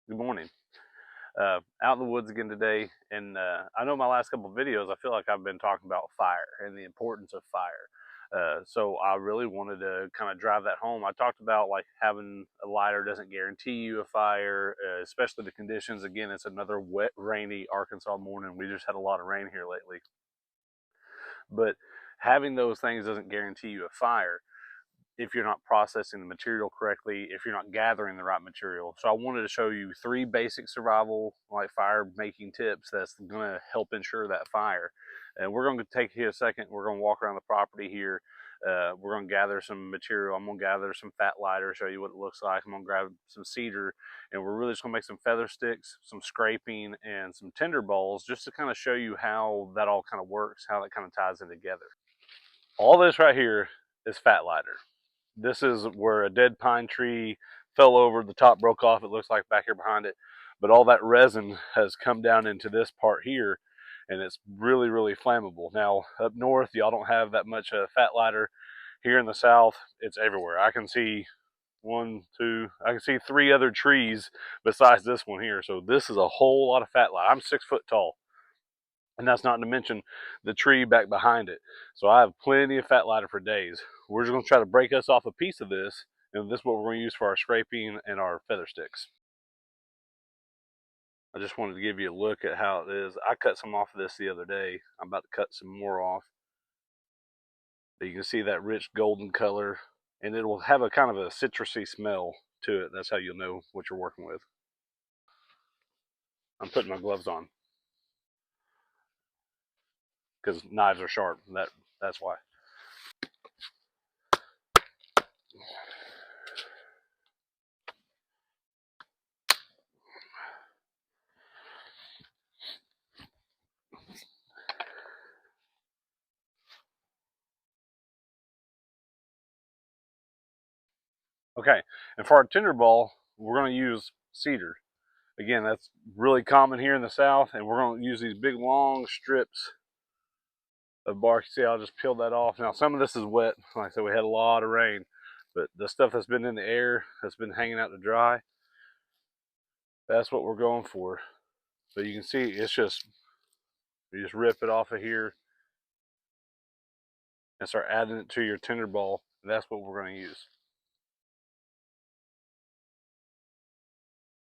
Good morning. Out in the woods again today, and I know my last couple of videos, I feel like I've been talking about fire and the importance of fire. So I really wanted to kind of drive that home. I talked about like having a lighter doesn't guarantee you a fire, especially the conditions. Again, it's another wet, rainy Arkansas morning. We just had a lot of rain here lately, but having those things doesn't guarantee you a fire if you're not processing the material correctly, if you're not gathering the right material. So I wanted to show you 3 basic survival like fire making tips that's going to help ensure that fire. And we're going to take here a second. We're going to walk around the property here. We're going to gather some material. I'm going to gather some fat lighter, show you what it looks like. I'm going to grab some cedar, and we're really just going to make some feather sticks, some scraping, and some tinder balls, just to kind of show you how that all kind of works, how that kind of ties in together. All this right here is fat lighter. This is where a dead pine tree fell over, the top broke off, it looks like back here behind it. But all that resin has come down into this part here, and it's really, really flammable. Now, up north, y'all don't have that much fat lighter. Here in the south, it's everywhere. I can see I can see 3 other trees besides this one here. So this is a whole lot of fat lighter. I'm 6 foot tall, and that's not to mention the tree back behind it. So I have plenty of fat lighter for days. We're just going to try to break us off a piece of this, and this is what we're going to use for our scraping and our feather sticks. I just wanted to give you a look at how it is. I cut some off of this the other day. I'm about to cut some more off. But you can see that rich golden color, and it will have a kind of a citrusy smell to it. That's how you'll know what you're working with. I'm putting my gloves on because knives are sharp. That's why. Okay, and for our tinder ball, we're going to use cedar. Again, that's really common here in the south, and we're going to use these big long strips of bark. See, I'll just peel that off. Now, some of this is wet. Like I said, we had a lot of rain, but the stuff that's been in the air, that's been hanging out to dry, that's what we're going for. But you can see it's just, you just rip it off of here and start adding it to your tinder ball. That's what we're going to use.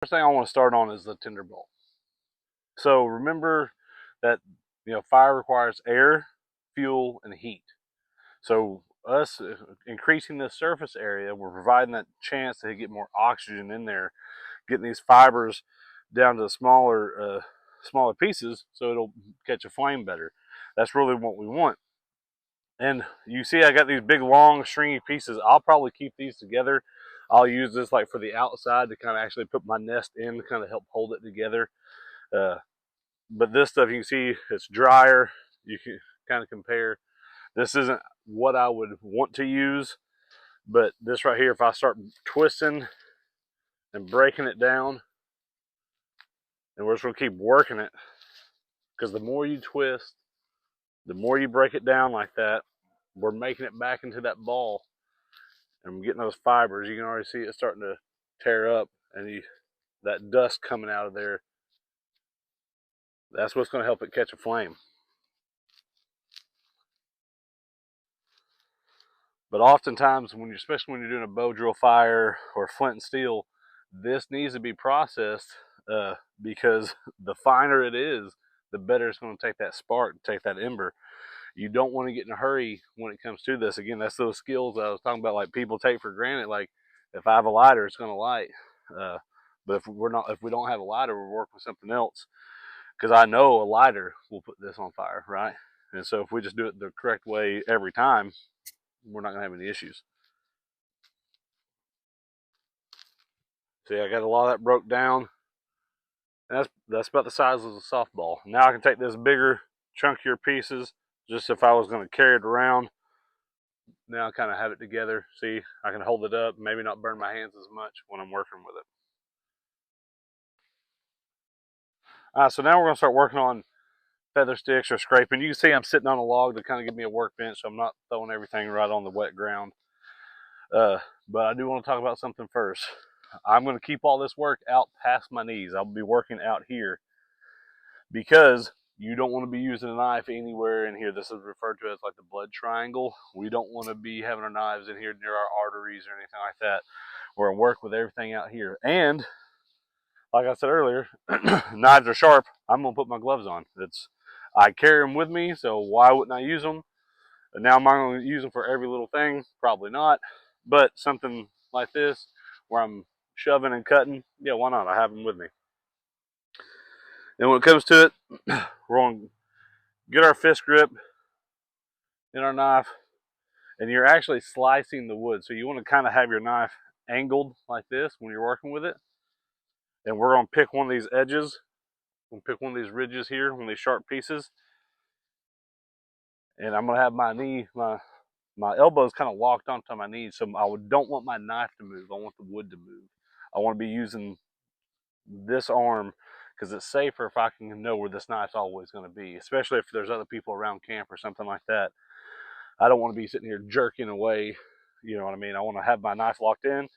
First thing I want to start on is the tinder ball. So remember that fire requires air, fuel, and heat. So us increasing the surface area, we're providing that chance to get more oxygen in there, getting these fibers down to smaller pieces, so it'll catch a flame better. That's really what we want. And you see, I got these big, long, stringy pieces. I'll probably keep these together. I'll use this like for the outside to kind of actually put my nest in to kind of help hold it together. But this stuff, you can see it's drier. You can kind of compare. This isn't what I would want to use, but this right here, if I start twisting and breaking it down, and we're just gonna keep working it, because the more you twist, the more you break it down like that, we're making it back into that ball, and we're getting those fibers. You can already see it starting to tear up, and that dust coming out of there. That's what's gonna help it catch a flame. But oftentimes, especially when you're doing a bow drill fire or flint and steel, this needs to be processed because the finer it is, the better it's going to take that spark, take that ember. You don't want to get in a hurry when it comes to this. Again, that's those skills I was talking about, like people take for granted. Like if I have a lighter, it's going to light. But if we don't have a lighter, we're working with something else. Because I know a lighter will put this on fire, right? And so if we just do it the correct way every time, we're not going to have any issues. See, I got a lot of that broke down. And that's about the size of a softball. Now I can take this bigger, chunkier pieces, just if I was going to carry it around. Now I kind of have it together. See, I can hold it up, maybe not burn my hands as much when I'm working with it. So now we're going to start working on feather sticks or scraping. You can see I'm sitting on a log to kind of give me a workbench, so I'm not throwing everything right on the wet ground. But I do want to talk about something first. I'm going to keep all this work out past my knees. I'll be working out here because you don't want to be using a knife anywhere in here. This is referred to as like the blood triangle. We don't want to be having our knives in here near our arteries or anything like that. We're going to work with everything out here. And like I said earlier, knives are sharp. I'm going to put my gloves on. I carry them with me, so why wouldn't I use them? Now, am I going to use them for every little thing? Probably not. But something like this, where I'm shoving and cutting, yeah, why not? I have them with me. And when it comes to it, we're going to get our fist grip in our knife, and you're actually slicing the wood. So you want to kind of have your knife angled like this when you're working with it. And we're going to pick one of these edges. We'll pick one of these ridges here, one of these sharp pieces. And I'm going to have my elbows kind of locked onto my knees. So I don't want my knife to move. I want the wood to move. I want to be using this arm because it's safer if I can know where this knife's always going to be, especially if there's other people around camp or something like that. I don't want to be sitting here jerking away, you know what I mean? I want to have my knife locked in,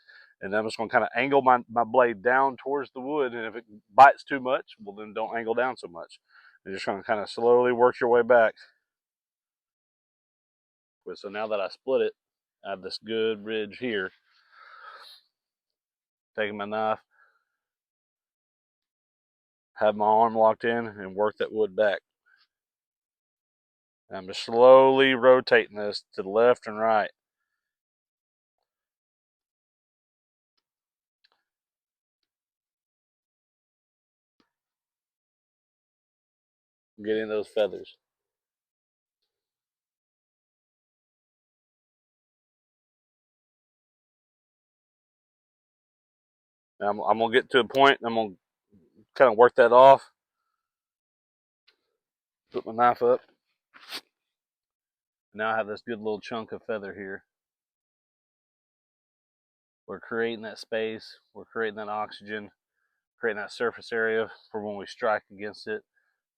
and then I'm just going to kind of angle my blade down towards the wood, and if it bites too much, well, then don't angle down so much. You're just going to kind of slowly work your way back. So now that I split it, I have this good ridge here. Taking my knife, have my arm locked in, and work that wood back. I'm just slowly rotating this to the left and right. Getting those feathers. Now I'm going to get to a point, I'm going to kind of work that off. Put my knife up. Now I have this good little chunk of feather here. We're creating that space, we're creating that oxygen, creating that surface area for when we strike against it,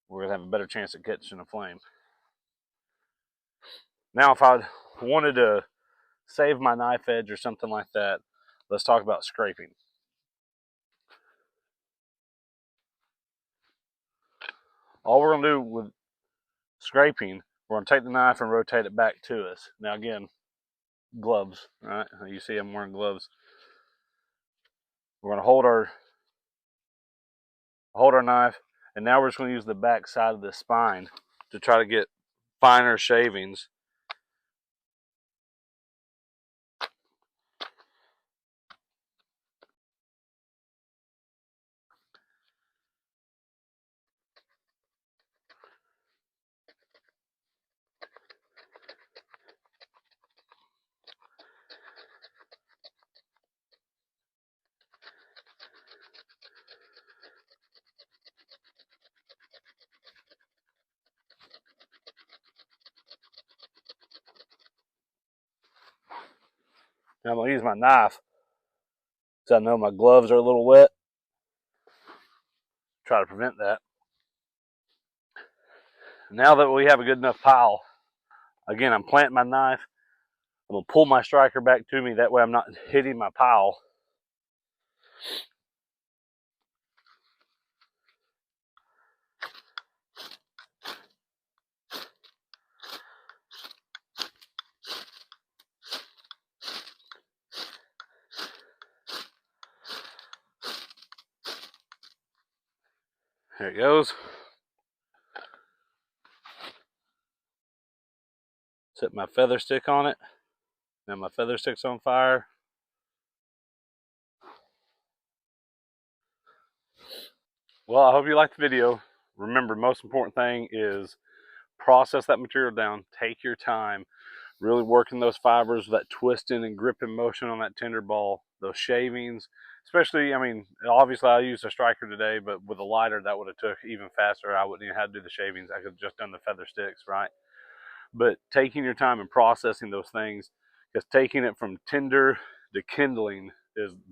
we're going to have a better chance at catching a flame. Now, if I wanted to save my knife edge or something like that, let's talk about scraping. All we're going to do with scraping, we're going to take the knife and rotate it back to us. Now, again, gloves, right? You see I'm wearing gloves. We're going to hold our knife, and now we're just going to use the back side of the spine to try to get finer shavings. Now I'm going to use my knife so I know my gloves are a little wet. Try to prevent that. Now that we have a good enough pile, again, I'm planting my knife. I'm going to pull my striker back to me. That way I'm not hitting my pile. There it goes. Set my feather stick on it. Now my feather stick's on fire. Well, I hope you liked the video. Remember, most important thing is process that material down. Take your time. Really working those fibers, that twisting and gripping motion on that Tinder Bolt, those shavings. Especially, I mean, obviously I used a striker today, but with a lighter that would have took even faster. I wouldn't even have to do the shavings. I could have just done the feather sticks, right? But taking your time and processing those things, because taking it from tinder to kindling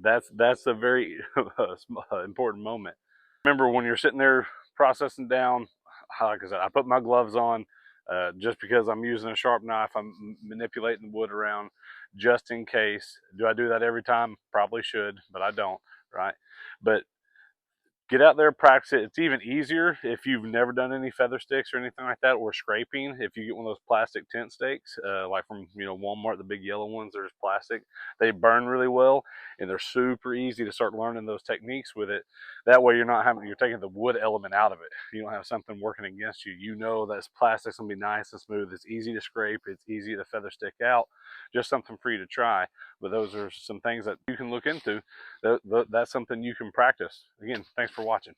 that's a very important moment. Remember when you're sitting there processing down, like I said, I put my gloves on. Just because I'm using a sharp knife, I'm manipulating the wood around just in case. Do I do that every time? Probably should, but I don't, right? But get out there, practice it. It's even easier if you've never done any feather sticks or anything like that, or scraping. If you get one of those plastic tent stakes, like from Walmart, the big yellow ones, there's plastic. They burn really well, and they're super easy to start learning those techniques with it. That way, you're taking the wood element out of it. You don't have something working against you. You know that plastic's gonna be nice and smooth. It's easy to scrape. It's easy to feather stick out. Just something for you to try. But those are some things that you can look into. That's something you can practice. Again, thanks for watching.